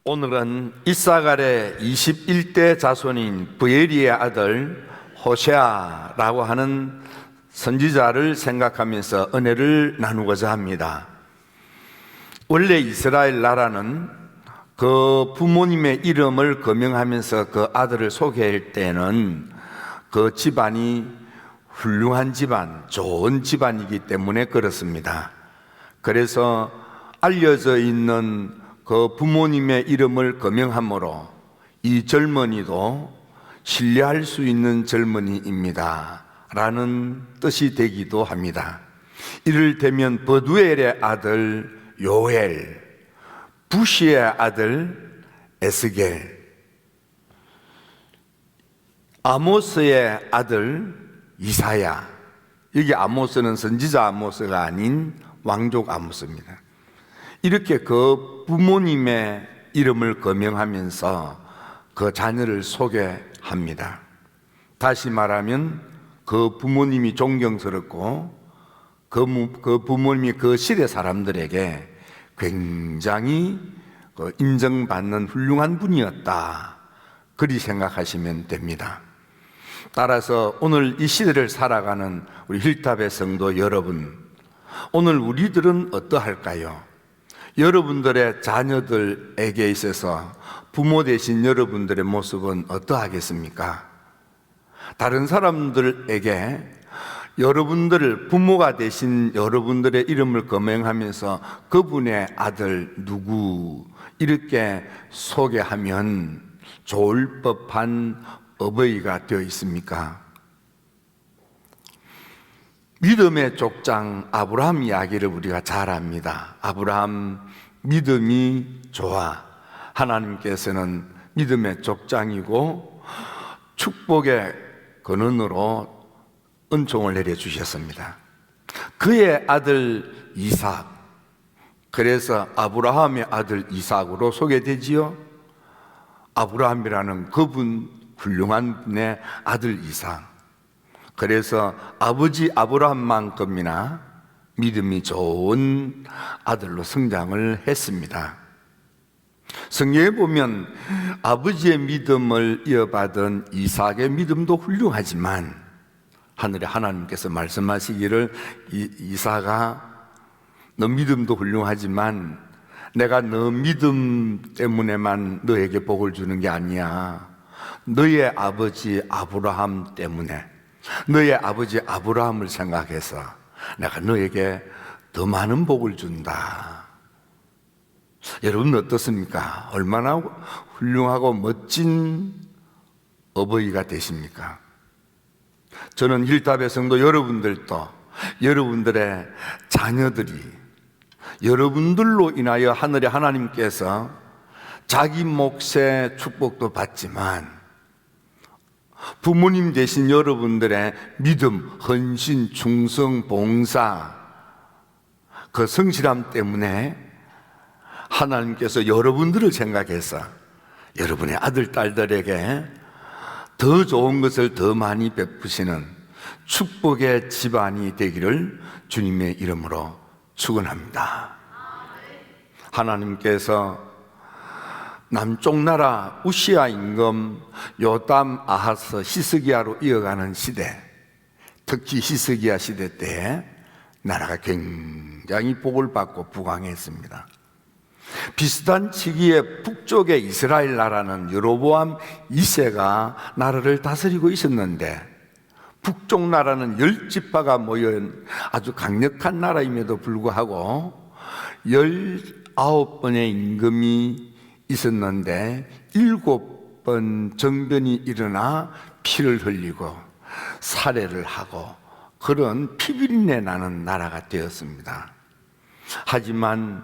오늘은 이사갈의 21대 자손인 브에리의 아들 호세아라고 하는 선지자를 생각하면서 은혜를 나누고자 합니다. 원래 이스라엘 나라는 그 부모님의 이름을 거명하면서 그 아들을 소개할 때는 그 집안이 훌륭한 집안, 좋은 집안이기 때문에 그렇습니다. 그래서 알려져 있는 그 부모님의 이름을 거명함으로 이 젊은이도 신뢰할 수 있는 젊은이입니다 라는 뜻이 되기도 합니다. 이를테면 버두엘의 아들 요엘, 부시의 아들 에스겔, 아모스의 아들 이사야. 여기 아모스는 선지자 아모스가 아닌 왕족 아모스입니다. 이렇게 그 부모님의 이름을 거명하면서 그 자녀를 소개합니다. 다시 말하면 그 부모님이 존경스럽고 그 부모님이 그 시대 사람들에게 굉장히 인정받는 훌륭한 분이었다, 그리 생각하시면 됩니다. 따라서 오늘 이 시대를 살아가는 우리 힐탑의 성도 여러분, 오늘 우리들은 어떠할까요? 여러분들의 자녀들에게 있어서 부모 되신 여러분들의 모습은 어떠하겠습니까? 다른 사람들에게 여러분들을, 부모가 되신 여러분들의 이름을 거명하면서 그분의 아들 누구 이렇게 소개하면 좋을 법한 어버이가 되어 있습니까? 믿음의 족장 아브라함 이야기를 우리가 잘 압니다. 아브라함 믿음이 좋아. 하나님께서는 믿음의 족장이고 축복의 근원으로 은총을 내려주셨습니다. 그의 아들 이삭, 그래서 아브라함의 아들 이삭으로 소개되지요. 아브라함이라는 그분, 훌륭한 분의 아들 이삭. 그래서 아버지 아브라함만큼이나 믿음이 좋은 아들로 성장을 했습니다. 성경에 보면 아버지의 믿음을 이어받은 이삭의 믿음도 훌륭하지만 하늘의 하나님께서 말씀하시기를 이삭아, 너 믿음도 훌륭하지만 내가 너 믿음 때문에만 너에게 복을 주는 게 아니야. 너의 아버지 아브라함 때문에, 너의 아버지 아브라함을 생각해서 내가 너에게 더 많은 복을 준다. 여러분 어떻습니까? 얼마나 훌륭하고 멋진 어버이가 되십니까? 저는 힐탑의 성도 여러분들도, 여러분들의 자녀들이 여러분들로 인하여 하늘의 하나님께서 자기 몫의 축복도 받지만 부모님 되신 여러분들의 믿음, 헌신, 충성, 봉사, 그 성실함 때문에 하나님께서 여러분들을 생각해서 여러분의 아들, 딸들에게 더 좋은 것을 더 많이 베푸시는 축복의 집안이 되기를 주님의 이름으로 축원합니다. 하나님께서 남쪽 나라 우시아 임금 요담 아하스 히스기야로 이어가는 시대, 특히 히스기야 시대 때에 나라가 굉장히 복을 받고 부강했습니다. 비슷한 시기에 북쪽의 이스라엘 나라는 여로보암 2세가 나라를 다스리고 있었는데, 북쪽 나라는 10지파가 모여 아주 강력한 나라임에도 불구하고 19번의 임금이 있었는데 7번 정변이 일어나 피를 흘리고 살해를 하고 그런 피비린내 나는 나라가 되었습니다. 하지만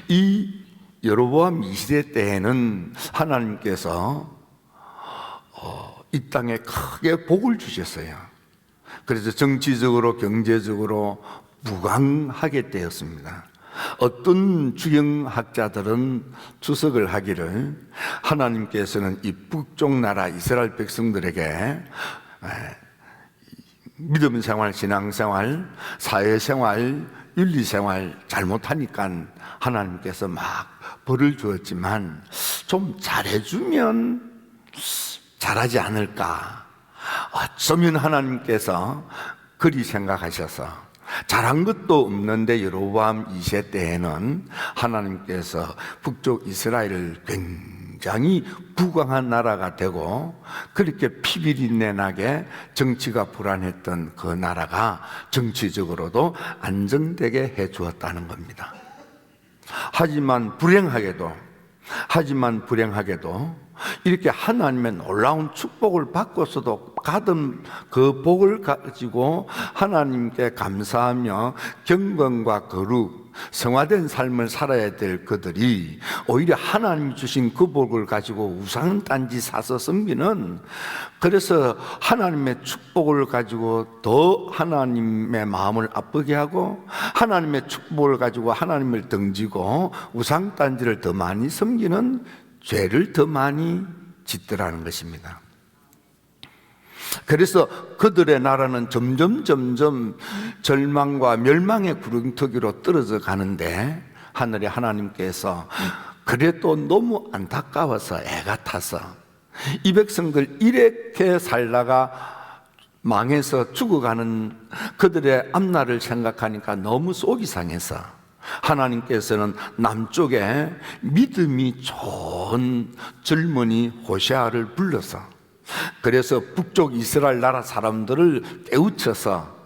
이 여로보암 2세대 때에는 하나님께서 이 땅에 크게 복을 주셨어요. 그래서 정치적으로 경제적으로 부강하게 되었습니다. 어떤 주경학자들은 추석을 하기를 하나님께서는 이 북쪽 나라 이스라엘 백성들에게 믿음 생활, 신앙 생활, 사회 생활, 윤리 생활 잘못하니까 하나님께서 막 벌을 주었지만 좀 잘해주면 잘하지 않을까. 어쩌면 하나님께서 그리 생각하셔서 잘한 것도 없는데 여로보암 2세 때에는 하나님께서 북쪽 이스라엘을 굉장히 부강한 나라가 되고 그렇게 피비린내 나게 정치가 불안했던 그 나라가 정치적으로도 안정되게 해 주었다는 겁니다. 하지만 불행하게도 이렇게 하나님의 놀라운 축복을 받고서도 받은 그 복을 가지고 하나님께 감사하며 경건과 거룩, 성화된 삶을 살아야 될 그들이 오히려 하나님 주신 그 복을 가지고 우상단지 사서 섬기는, 그래서 하나님의 축복을 가지고 더 하나님의 마음을 아프게 하고 하나님의 축복을 가지고 하나님을 등지고 우상단지를 더 많이 섬기는 죄를 더 많이 짓더라는 것입니다. 그래서 그들의 나라는 점점 절망과 멸망의 구렁텅이로 떨어져 가는데 하늘의 하나님께서 그래도 너무 안타까워서 애가 타서 이 백성들 이렇게 살다가 망해서 죽어가는 그들의 앞날을 생각하니까 너무 속이 상해서 하나님께서는 남쪽에 믿음이 좋은 젊은이 호세아를 불러서, 그래서 북쪽 이스라엘 나라 사람들을 깨우쳐서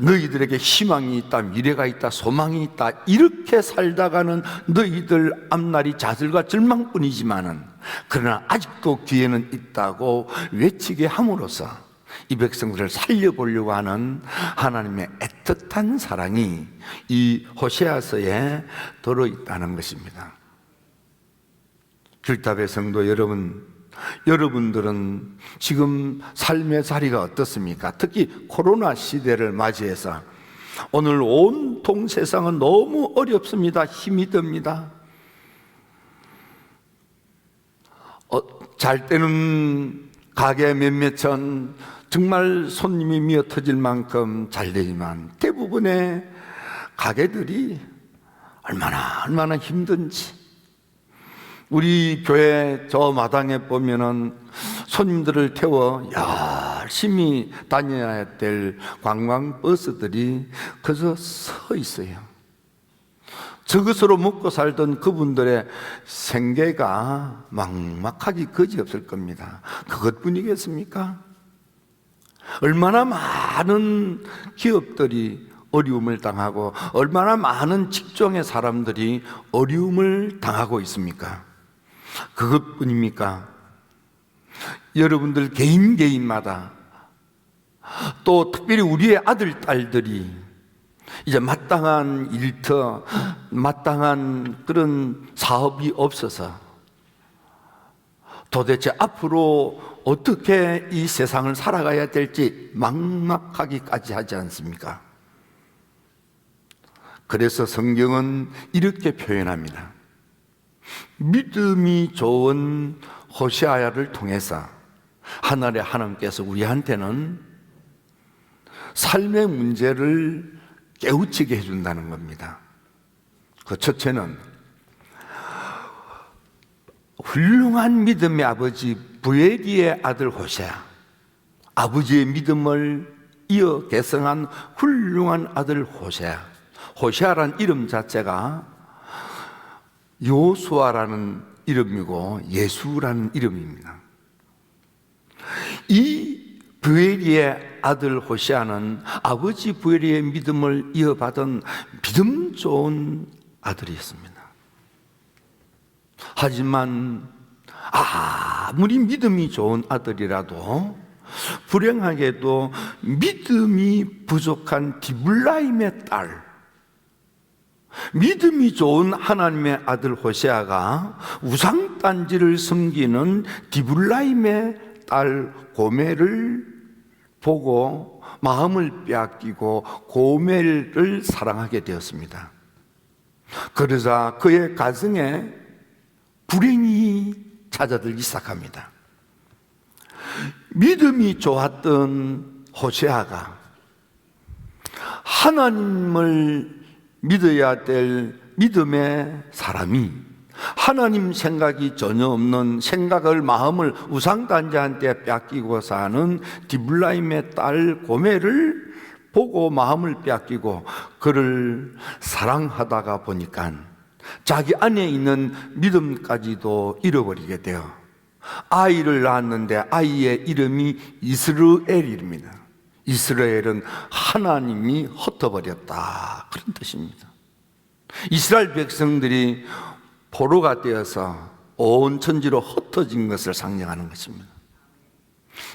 너희들에게 희망이 있다, 미래가 있다, 소망이 있다, 이렇게 살다가는 너희들 앞날이 좌절과 절망뿐이지만은 그러나 아직도 기회는 있다고 외치게 함으로써 이 백성들을 살려보려고 하는 하나님의 애틋한 사랑이 이 호세아서에 들어있다는 것입니다. 길답의 성도 여러분, 여러분들은 지금 삶의 자리가 어떻습니까? 특히 코로나 시대를 맞이해서 오늘 온통 세상은 너무 어렵습니다. 힘이 듭니다. 잘 때는 가게 몇몇 천 정말 손님이 미어 터질 만큼 잘 되지만 대부분의 가게들이 얼마나 힘든지, 우리 교회 저 마당에 보면은 손님들을 태워 열심히 다녀야 될 관광버스들이 그저 서 있어요. 저것으로 먹고 살던 그분들의 생계가 막막하기 그지없을 겁니다. 그것뿐이겠습니까? 얼마나 많은 기업들이 어려움을 당하고 얼마나 많은 직종의 사람들이 어려움을 당하고 있습니까? 그것뿐입니까? 여러분들 개인마다, 또 특별히 우리의 아들, 딸들이 이제 마땅한 일터, 마땅한 그런 사업이 없어서 도대체 앞으로 어떻게 이 세상을 살아가야 될지 막막하기까지 하지 않습니까? 그래서 성경은 이렇게 표현합니다. 믿음이 좋은 호세아를 통해서 하늘의 하나님께서 우리한테는 삶의 문제를 깨우치게 해준다는 겁니다. 그 첫째는 훌륭한 믿음의 아버지 부엘리의 아들 호세아, 아버지의 믿음을 이어 계승한 훌륭한 아들 호세아. 호세아란 이름 자체가 요수아라는 이름이고 예수라는 이름입니다. 이 부엘리의 아들 호세아는 아버지 부엘리의 믿음을 이어받은 믿음 좋은 아들이었습니다. 하지만 아무리 믿음이 좋은 아들이라도 불행하게도 믿음이 부족한 디블라임의 딸, 믿음이 좋은 하나님의 아들 호세아가 우상단지를 섬기는 디블라임의 딸 고멜을 보고 마음을 빼앗기고 고멜을 사랑하게 되었습니다. 그러자 그의 가정에 불행이 찾아들기 시작합니다. 믿음이 좋았던 호세아가 하나님을 믿어야 될 믿음의 사람이 하나님 생각이 전혀 없는 생각을 마음을 우상단자한테 뺏기고 사는 디블라임의 딸 고멜을 보고 마음을 뺏기고 그를 사랑하다가 보니까 자기 안에 있는 믿음까지도 잃어버리게 돼요. 아이를 낳았는데 아이의 이름이 이스라엘입니다. 이스라엘은 하나님이 흩어버렸다, 그런 뜻입니다. 이스라엘 백성들이 포로가 되어서 온 천지로 흩어진 것을 상징하는 것입니다.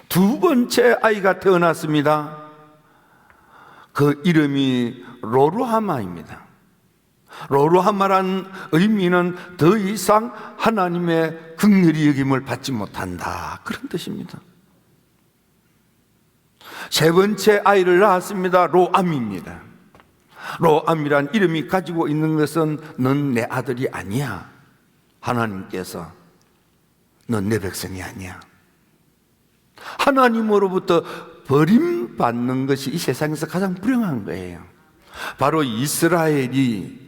두 번째 아이가 태어났습니다. 그 이름이 로루하마입니다. 로루하마란 의미는 더 이상 하나님의 긍휼히 여김을 받지 못한다, 그런 뜻입니다. 세 번째 아이를 낳았습니다. 로암입니다. 로암이란 이름이 가지고 있는 것은 넌 내 아들이 아니야. 하나님께서 넌 내 백성이 아니야. 하나님으로부터 버림받는 것이 이 세상에서 가장 불행한 거예요. 바로 이스라엘이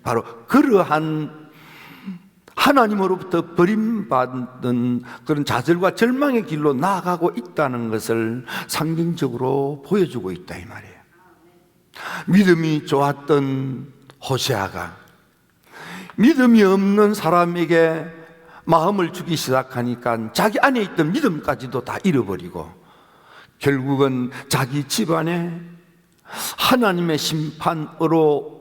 바로 그러한 하나님으로부터 버림받는 그런 좌절과 절망의 길로 나아가고 있다는 것을 상징적으로 보여주고 있다, 이 말이에요. 믿음이 좋았던 호세아가 믿음이 없는 사람에게 마음을 주기 시작하니까 자기 안에 있던 믿음까지도 다 잃어버리고 결국은 자기 집안에 하나님의 심판으로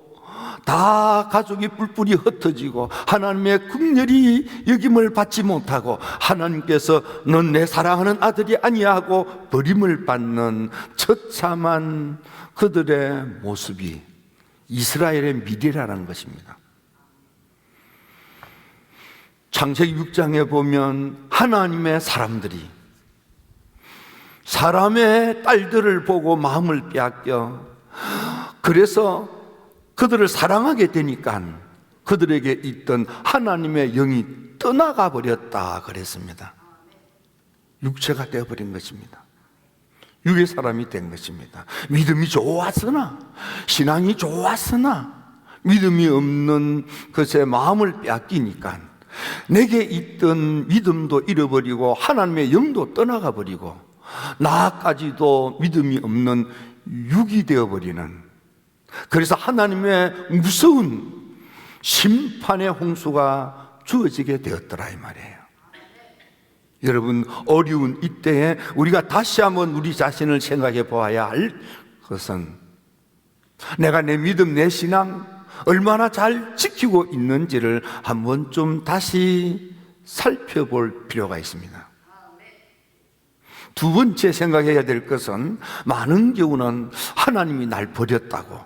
다 가족이 뿔뿔이 흩어지고 하나님의 긍휼히 여김을 받지 못하고 하나님께서 넌 내 사랑하는 아들이 아니야 하고 버림을 받는 처참한 그들의 모습이 이스라엘의 미래라는 것입니다. 창세기 6장에 보면 하나님의 사람들이 사람의 딸들을 보고 마음을 빼앗겨 그래서 그들을 사랑하게 되니까 그들에게 있던 하나님의 영이 떠나가 버렸다 그랬습니다. 육체가 되어버린 것입니다. 육의 사람이 된 것입니다. 믿음이 좋았으나 신앙이 좋았으나 믿음이 없는 것에 마음을 빼앗기니까 내게 있던 믿음도 잃어버리고 하나님의 영도 떠나가 버리고 나까지도 믿음이 없는 육이 되어버리는, 그래서 하나님의 무서운 심판의 홍수가 주어지게 되었더라, 이 말이에요. 여러분, 어려운 이때에 우리가 다시 한번 우리 자신을 생각해 보아야 할 것은 내가 내 믿음, 내 신앙 얼마나 잘 지키고 있는지를 한번 좀 다시 살펴볼 필요가 있습니다. 두 번째 생각해야 될 것은 많은 경우는 하나님이 날 버렸다고,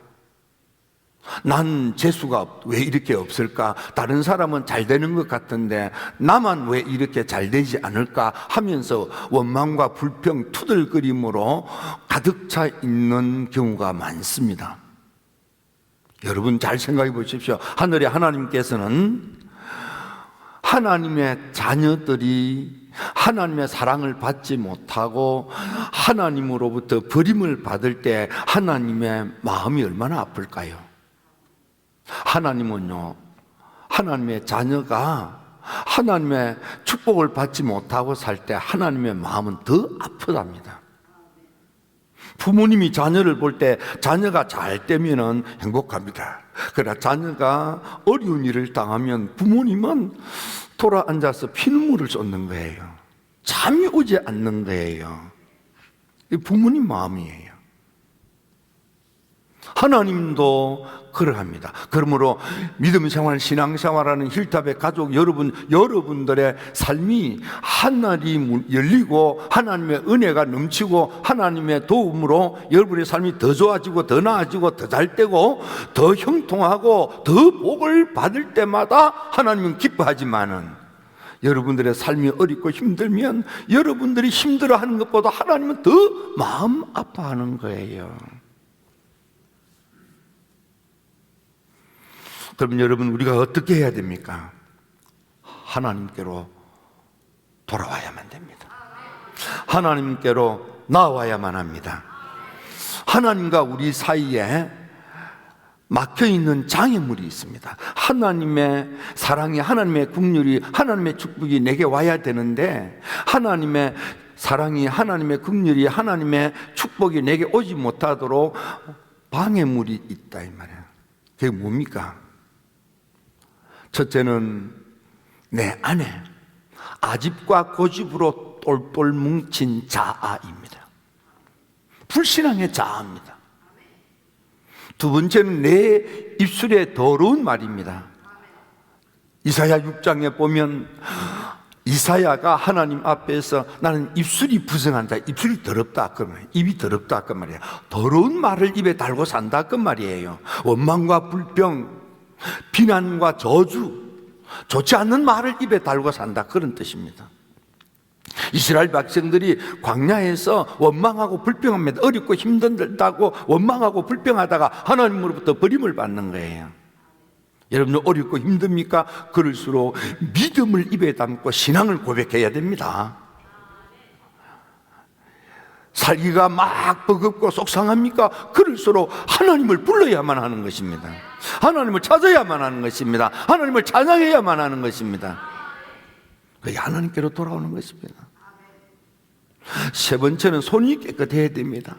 난 재수가 왜 이렇게 없을까, 다른 사람은 잘 되는 것 같은데 나만 왜 이렇게 잘 되지 않을까 하면서 원망과 불평, 투덜거림으로 가득 차 있는 경우가 많습니다. 여러분 잘 생각해 보십시오. 하늘의 하나님께서는 하나님의 자녀들이 하나님의 사랑을 받지 못하고 하나님으로부터 버림을 받을 때 하나님의 마음이 얼마나 아플까요? 하나님은요, 하나님의 자녀가 하나님의 축복을 받지 못하고 살 때 하나님의 마음은 더 아프답니다. 부모님이 자녀를 볼 때 자녀가 잘 되면 행복합니다. 그러나 자녀가 어려운 일을 당하면 부모님은 돌아 앉아서 피눈물을 쏟는 거예요. 잠이 오지 않는 거예요. 이 부모님 마음이에요. 하나님도 그러합니다. 그러므로 믿음 생활, 신앙 생활하는 힐탑의 가족 여러분들의 삶이 하늘이 열리고 하나님의 은혜가 넘치고 하나님의 도움으로 여러분의 삶이 더 좋아지고 더 나아지고 더 잘되고 더 형통하고 더 복을 받을 때마다 하나님은 기뻐하지만은 여러분들의 삶이 어렵고 힘들면 여러분들이 힘들어하는 것보다 하나님은 더 마음 아파하는 거예요. 그럼 여러분, 우리가 어떻게 해야 됩니까? 하나님께로 돌아와야만 됩니다. 하나님께로 나와야만 합니다. 하나님과 우리 사이에 막혀있는 장애물이 있습니다. 하나님의 사랑이, 하나님의 긍휼이, 하나님의 축복이 내게 와야 되는데 하나님의 사랑이, 하나님의 긍휼이, 하나님의 축복이 내게 오지 못하도록 방해물이 있다 이 말이에요. 그게 뭡니까? 첫째는 내 안에 아집과 고집으로 똘똘 뭉친 자아입니다. 불신앙의 자아입니다. 두 번째는 내 입술에 더러운 말입니다. 이사야 6장에 보면 이사야가 하나님 앞에서 나는 입술이 부정한다, 입술이 더럽다 그 말이에요. 입이 더럽다 그 말이에요. 더러운 말을 입에 달고 산다 그 말이에요. 원망과 불평, 비난과 저주, 좋지 않는 말을 입에 달고 산다 그런 뜻입니다. 이스라엘 백성들이 광야에서 원망하고 불평합니다. 어렵고 힘들다고 원망하고 불평하다가 하나님으로부터 버림을 받는 거예요. 여러분 어렵고 힘듭니까? 그럴수록 믿음을 입에 담고 신앙을 고백해야 됩니다. 살기가 막 버겁고 속상합니까? 그럴수록 하나님을 불러야만 하는 것입니다. 하나님을 찾아야만 하는 것입니다. 하나님을 찬양해야만 하는 것입니다. 그게 하나님께로 돌아오는 것입니다. 세 번째는 손이 깨끗해야 됩니다.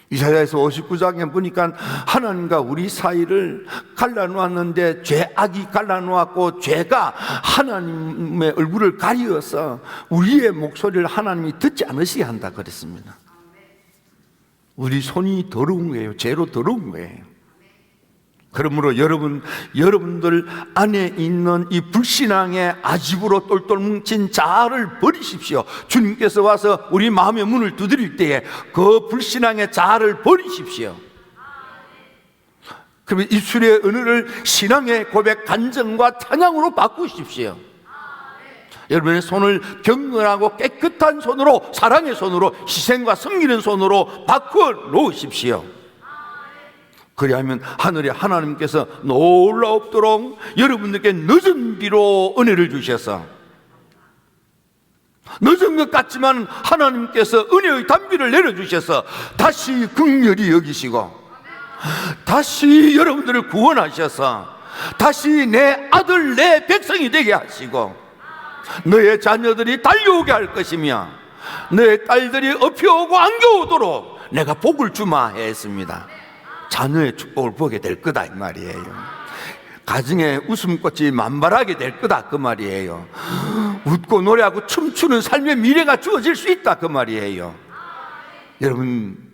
이사야에서 59장에 보니까 하나님과 우리 사이를 갈라놓았는데 죄악이 갈라놓았고 죄가 하나님의 얼굴을 가리어서 우리의 목소리를 하나님이 듣지 않으시게 한다 그랬습니다. 우리 손이 더러운 거예요. 죄로 더러운 거예요. 그러므로 여러분들 안에 있는 이 불신앙의 아집으로 똘똘 뭉친 자아를 버리십시오. 주님께서 와서 우리 마음의 문을 두드릴 때에 그 불신앙의 자아를 버리십시오. 그러면 입술의 언어를 신앙의 고백, 간증과 찬양으로 바꾸십시오. 여러분의 손을 경건하고 깨끗한 손으로, 사랑의 손으로, 희생과 섬기는 손으로 바꿔 놓으십시오. 그리하면 하늘에 하나님께서 놀라옵도록 여러분들께 늦은 비로 은혜를 주셔서, 늦은 것 같지만 하나님께서 은혜의 단비를 내려주셔서 다시 긍휼히 여기시고 다시 여러분들을 구원하셔서 다시 내 아들 내 백성이 되게 하시고 너의 자녀들이 달려오게 할 것이며 너의 딸들이 업혀오고 안겨오도록 내가 복을 주마 했습니다. 자녀의 축복을 보게 될 거다 이 말이에요. 가정에 웃음꽃이 만발하게 될 거다 그 말이에요. 웃고 노래하고 춤추는 삶의 미래가 주어질 수 있다 그 말이에요. 여러분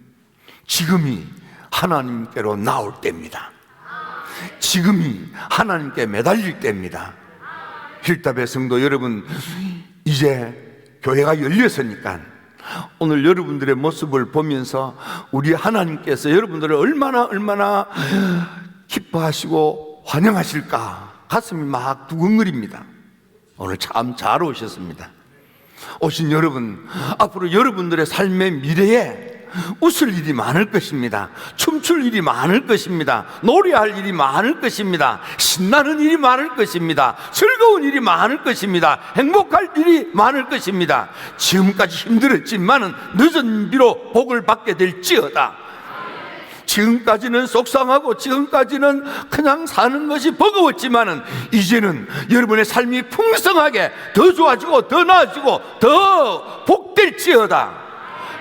지금이 하나님께로 나올 때입니다. 지금이 하나님께 매달릴 때입니다. 힐답의 성도 여러분, 이제 교회가 열렸으니까 오늘 여러분들의 모습을 보면서 우리 하나님께서 여러분들을 얼마나 기뻐하시고 환영하실까 가슴이 막 두근거립니다. 오늘 참 잘 오셨습니다. 오신 여러분, 앞으로 여러분들의 삶의 미래에 웃을 일이 많을 것입니다. 춤출 일이 많을 것입니다. 노래할 일이 많을 것입니다. 신나는 일이 많을 것입니다. 즐거운 일이 많을 것입니다. 행복할 일이 많을 것입니다. 지금까지 힘들었지만은 늦은 비로 복을 받게 될지어다. 지금까지는 속상하고 지금까지는 그냥 사는 것이 버거웠지만은 이제는 여러분의 삶이 풍성하게 더 좋아지고 더 나아지고 더 복될지어다.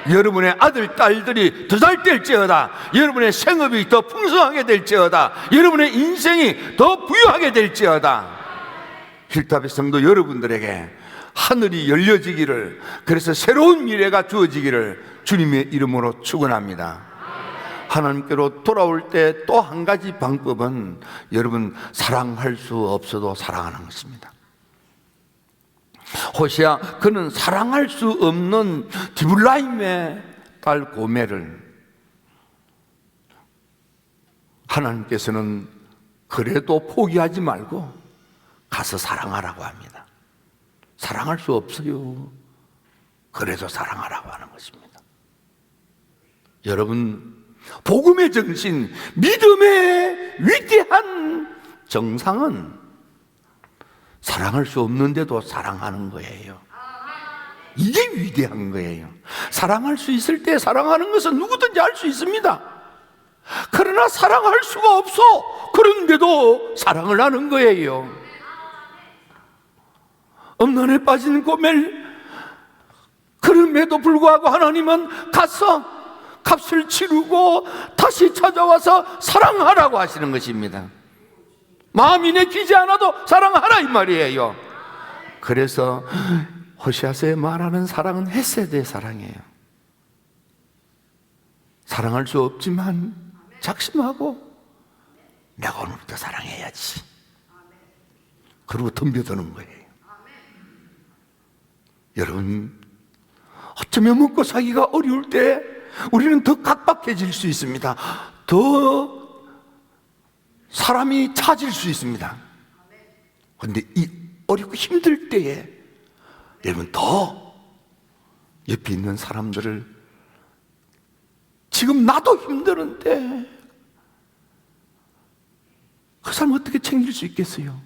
여러분의 아들, 딸들이 더 잘 될지어다. 여러분의 생업이 더 풍성하게 될지어다. 여러분의 인생이 더 부유하게 될지어다. 힐탑의 성도 여러분들에게 하늘이 열려지기를, 그래서 새로운 미래가 주어지기를 주님의 이름으로 축원합니다. 하나님께로 돌아올 때 또 한 가지 방법은 여러분 사랑할 수 없어도 사랑하는 것입니다. 호세아 그는 사랑할 수 없는 디블라임의 딸 고멜을 하나님께서는 그래도 포기하지 말고 가서 사랑하라고 합니다. 사랑할 수 없어요. 그래도 사랑하라고 하는 것입니다. 여러분 복음의 정신, 믿음의 위대한 정상은 사랑할 수 없는데도 사랑하는 거예요. 이게 위대한 거예요. 사랑할 수 있을 때 사랑하는 것은 누구든지 할 수 있습니다. 그 그러나 사랑할 수가 없어. 그런데도 사랑을 하는 거예요. 엄난에 빠진 고멜, 그럼에도 불구하고 하나님은 가서 값을 치르고 다시 찾아와서 사랑하라고 하시는 것입니다. 마음이 내키지 않아도 사랑하라 이 말이에요. 그래서 호시아서에 말하는 사랑은 헤세드의 사랑이에요. 사랑할 수 없지만 작심하고 내가 오늘부터 사랑해야지. 그리고 덤벼드는 거예요. 여러분, 어쩌면 먹고 사기가 어려울 때 우리는 더 각박해질 수 있습니다. 더 사람이 차질 수 있습니다. 그런데 이 어렵고 힘들 때에 여러분 더 옆에 있는 사람들을, 지금 나도 힘드는데 그 사람 어떻게 챙길 수 있겠어요?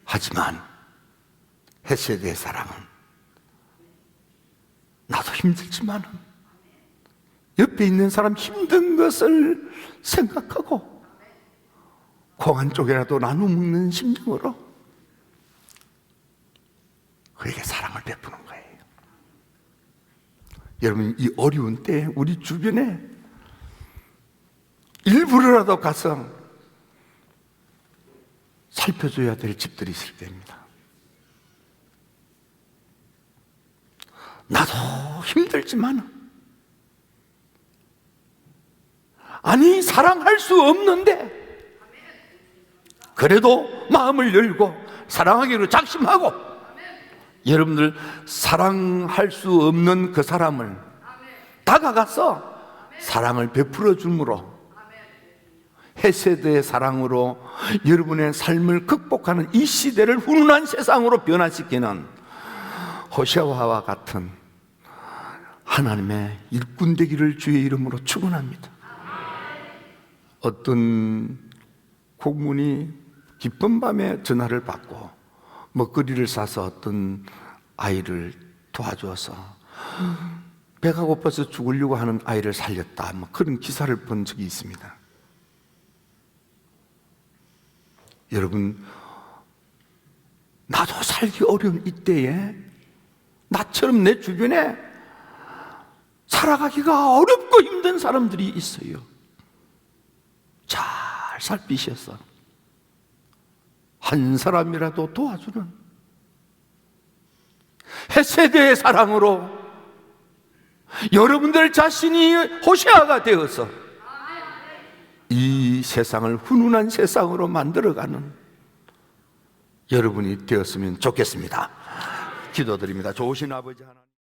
하지만 헤세드의 사랑은 나도 힘들지만 옆에 있는 사람 힘든 것을 생각하고 공 한 쪽이라도 나눠 먹는 심정으로 그에게 사랑을 베푸는 거예요. 여러분, 이 어려운 때 우리 주변에 일부러라도 가서 살펴줘야 될 집들이 있을 때입니다. 나도 힘들지만, 아니 사랑할 수 없는데 그래도 마음을 열고 사랑하기로 작심하고, 여러분들 사랑할 수 없는 그 사람을 다가가서 사랑을 베풀어 줌으로 헤세드의 사랑으로 여러분의 삶을 극복하는 이 시대를 훈훈한 세상으로 변화시키는 호시아와 같은 하나님의 일꾼 되기를 주의 이름으로 축원합니다. 어떤 공문이 기쁜 밤에 전화를 받고 먹거리를 사서 어떤 아이를 도와주어서 배가 고파서 죽으려고 하는 아이를 살렸다, 뭐 그런 기사를 본 적이 있습니다. 여러분, 나도 살기 어려운 이때에 나처럼 내 주변에 살아가기가 어렵고 힘든 사람들이 있어요. 잘 살피셔서 한 사람이라도 도와주는 헤세드의 사랑으로 여러분들 자신이 호시아가 되어서 이 세상을 훈훈한 세상으로 만들어가는 여러분이 되었으면 좋겠습니다. 기도드립니다. 좋으신 아버지 하나님,